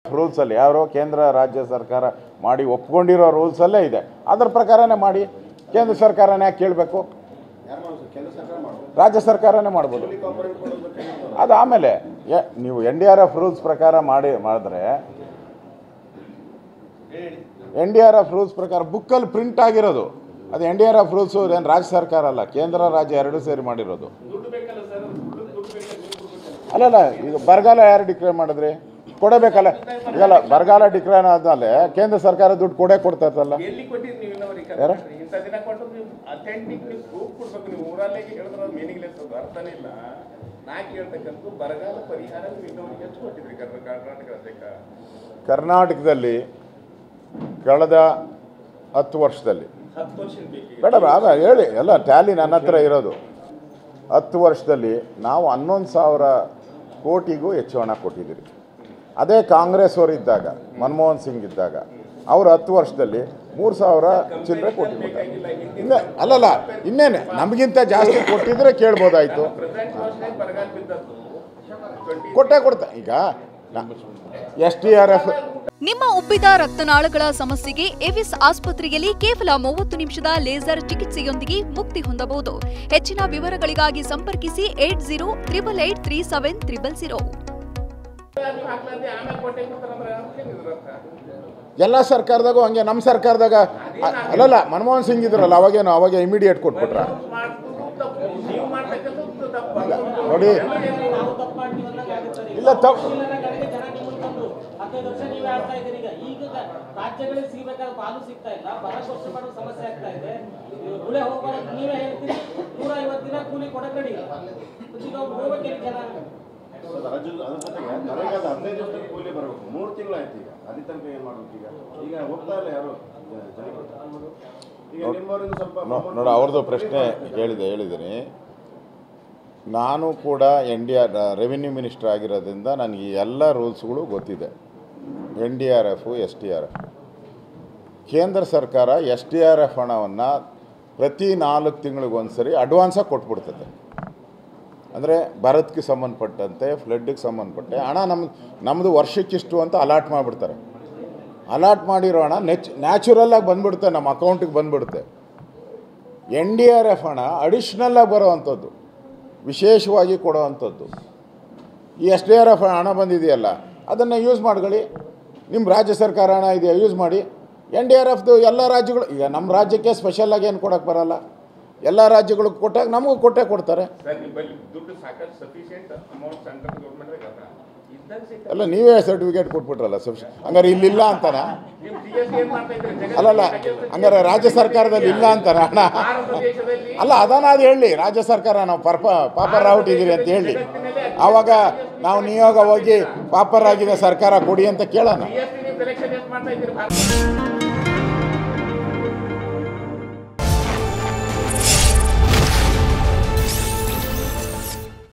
ರೂಲ್ಸಲ್ಲಿ ಯಾರೋ ಕೇಂದ್ರ ರಾಜ್ಯ ಸರ್ಕಾರ ಮಾಡಿ ಒಪ್ಕೊಂಡಿರೋ ರೂಲ್ಸಲ್ಲೇ ಇದೆ. ಅದರ ಪ್ರಕಾರನೇ ಮಾಡಿ. ಕೇಂದ್ರ ಸರ್ಕಾರನೇ ಯಾಕೆ ಕೇಳಬೇಕು? ರಾಜ್ಯ ಸರ್ಕಾರನೇ ಮಾಡ್ಬೋದು. ಅದು ಆಮೇಲೆ ನೀವು NDRF ರೂಲ್ಸ್ ಪ್ರಕಾರ ಮಾಡಿದ್ರೆ NDRF ರೂಲ್ಸ್ ಪ್ರಕಾರ ಬುಕ್ಕಲ್ಲಿ ಪ್ರಿಂಟ್ ಆಗಿರೋದು ಅದು NDRF ರೂಲ್ಸು ಏನು ರಾಜ್ಯ ಸರ್ಕಾರ ಅಲ್ಲ, ಕೇಂದ್ರ ರಾಜ್ಯ ಎರಡೂ ಸೇರಿ ಮಾಡಿರೋದು. ಅಲ್ಲಲ್ಲ, ಈಗ ಬರಗಾಲ ಯಾರು ಡಿಕ್ಲೇರ್ ಮಾಡಿದ್ರಿ? ಕೊಡಬೇಕಲ್ಲ. ಈಗಲ್ಲ ಬರಗಾಲ ಡಿಕ್ಲೇರ್ ಆದ್ಮೇಲೆ ಕೇಂದ್ರ ಸರ್ಕಾರ ದುಡ್ಡು ಕೊಡ್ತಾ ಇರ್ತಲ್ಲ. ಯಾರು ಕರ್ನಾಟಕದಲ್ಲಿ ಕಳೆದ 10 ವರ್ಷದಲ್ಲಿ ಬೇಡ ಹೇಳಿ, ಎಲ್ಲ ಟ್ಯಾಲಿ ನನ್ನ ಹತ್ರ ಇರೋದು. 10 ವರ್ಷದಲ್ಲಿ ನಾವು 11,000 ಕೋಟಿಗೂ ಹೆಚ್ಚು ಹಣ ಕೊಟ್ಟಿದ್ದೀರಿ. ಅದೇ ಕಾಂಗ್ರೆಸ್ ಅವರು ಇದ್ದಾಗ, ಮನಮೋಹನ್ ಸಿಂಗ್ ಇದ್ದಾಗ, ಅವರು 10 ವರ್ಷದಲ್ಲಿ 3,000 ಚಿಲ್ಲರೆ ಕೊಟ್ಟಿದ್ದಾರೆ. ಅಲ್ಲಲ್ಲ, ಇನ್ನೇನು ನಮಗಿಂತ ಜಾಸ್ತಿ ಕೊಟ್ಟಿದ್ರೆ ಕೇಳ್ಬೋದಾಯ್ತು. ಕೊಡ್ತಾ ಈಗ SDRF. ನಿಮ್ಮ ಉಬ್ಬಿದ ರಕ್ತನಾಳಗಳ ಸಮಸ್ಯೆಗೆ ಎವಿಸ್ ಆಸ್ಪತ್ರೆಯಲ್ಲಿ ಕೇವಲ 30 ನಿಮಿಷದ ಲೇಸರ್ ಚಿಕಿತ್ಸೆಯೊಂದಿಗೆ ಮುಕ್ತಿ ಹೊಂದಬಹುದು. ಹೆಚ್ಚಿನ ವಿವರಗಳಿಗಾಗಿ ಸಂಪರ್ಕಿಸಿ 8088837300. ಎಲ್ಲ ಸರ್ಕಾರದಾಗೂ ಹಂಗೆ, ನಮ್ಮ ಸರ್ಕಾರದಾಗ ಅಲ್ಲಲ್ಲ, ಮನಮೋಹನ್ ಸಿಂಗ್ ಇದ್ರಲ್ಲ, ಅವಾಗ ಇಮಿಡಿಯೇಟ್ ಕೊಟ್ಬಿಟ್ರ ನೋಡಿ. ಇಲ್ಲ ತಪ್ಪು ನೋಡ, ಅವ್ರದ್ದು ಪ್ರಶ್ನೆ ಹೇಳಿದ್ದೀನಿ. ನಾನು ಕೂಡ ರೆವಿನ್ಯೂ ಮಿನಿಸ್ಟರ್ ಆಗಿರೋದ್ರಿಂದ ನನಗೆ ಎಲ್ಲ ರೂಲ್ಸ್ಗಳು ಗೊತ್ತಿದೆ. NDRF, SDRF. ಕೇಂದ್ರ ಸರ್ಕಾರ SDRF ಹಣವನ್ನು ಪ್ರತಿ 4 ತಿಂಗಳಿಗೊಂದ್ಸರಿ ಅಡ್ವಾನ್ಸಾಗಿ ಕೊಟ್ಬಿಡ್ತದೆ. ಅಂದರೆ ಬರದಕ್ಕೆ ಸಂಬಂಧಪಟ್ಟಂತೆ, ಫ್ಲಡ್ಗೆ ಸಂಬಂಧಪಟ್ಟೆ ಹಣ ನಮ್ಮದು ವರ್ಷಕ್ಕಿಷ್ಟು ಅಂತ ಅಲಾಟ್ ಮಾಡಿಬಿಡ್ತಾರೆ. ಅಲಾಟ್ ಮಾಡಿರೋ ಹಣ ನ್ಯಾಚುರಲ್ಲಾಗಿ ಬಂದುಬಿಡುತ್ತೆ, ನಮ್ಮ ಅಕೌಂಟಿಗೆ ಬಂದುಬಿಡುತ್ತೆ. NDRF ಹಣ ಅಡಿಷ್ನಲ್ಲಾಗಿ ಬರೋವಂಥದ್ದು, ವಿಶೇಷವಾಗಿ ಕೊಡೋವಂಥದ್ದು. ಈ SDRF ಹಣ ಬಂದಿದೆಯಲ್ಲ, ಅದನ್ನು ಯೂಸ್ ಮಾಡ್ಕೊಳ್ಳಿ. ನಿಮ್ಮ ರಾಜ್ಯ ಸರ್ಕಾರ ಹಣ ಇದೆಯಾ, ಯೂಸ್ ಮಾಡಿ. NDRFದು ಎಲ್ಲ ರಾಜ್ಯಗಳು, ಈಗ ನಮ್ಮ ರಾಜ್ಯಕ್ಕೆ ಸ್ಪೆಷಲಾಗಿ ಏನು ಕೊಡೋಕ್ಕೆ ಬರೋಲ್ಲ, ಎಲ್ಲ ರಾಜ್ಯಗಳಿಗೆ ಕೊಟ್ಟಾಗ ನಮಗೂ ಕೊಡ್ತಾರೆ. ಅಲ್ಲ, ನೀವೇ ಸರ್ಟಿಫಿಕೇಟ್ ಕೊಟ್ಬಿಟ್ರಲ್ಲ ಹಂಗಾರೆ ಇಲ್ಲಿಲ್ಲ ಅಂತಾನ? ಅಲ್ಲಲ್ಲ, ಹಂಗಾರೆ ರಾಜ್ಯ ಸರ್ಕಾರದಲ್ಲಿ ಇಲ್ಲ ಅಂತಾನ ಹಣ? ಅಲ್ಲ, ಅದನ್ನ ಅದು ಹೇಳಿ, ರಾಜ್ಯ ಸರ್ಕಾರ ನಾವು ಪಾಪರ್ ಔಟಿದ್ದೀರಿ ಅಂತ ಹೇಳಿ, ಆವಾಗ ನಾವು ನಿಯೋಗ ಹೋಗಿ ಪಾಪರ್ ಆಗಿದೆ ಸರ್ಕಾರ ಕೊಡಿ ಅಂತ ಕೇಳೋಣ.